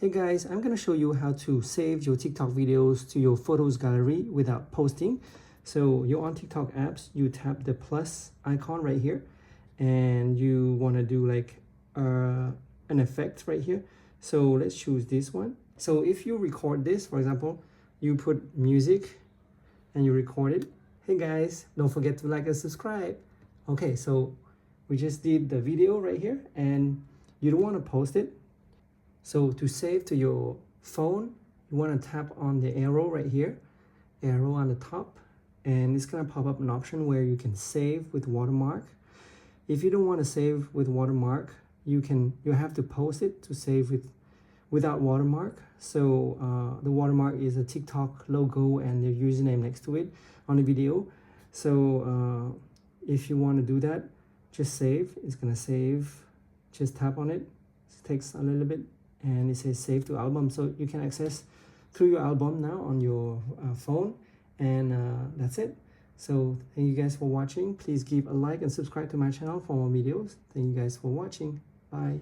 Hey guys, I'm gonna show you how to save your TikTok videos to your photos gallery without posting. So you're on TikTok apps, you tap the plus icon right here and you wanna do like an effect right here. So let's choose this one. So if you record this, for example, you put music and you record it. Hey guys, don't forget to like and subscribe. Okay, so we just did the video right here and you don't want to post it. So to save to your phone, you want to tap on the arrow right here, arrow on the top, and it's going to pop up an option where you can save with watermark. If you don't want to save with watermark, you have to post it to save without watermark. So the watermark is a TikTok logo and their username next to it on the video. So if you want to do that, just save. It's gonna save. Just tap on it. It takes a little bit and it says save to album, so you can access through your album now on your phone. And that's it. So thank you guys for watching. Please give a like and subscribe to my channel for more videos. Thank you guys for watching. Bye.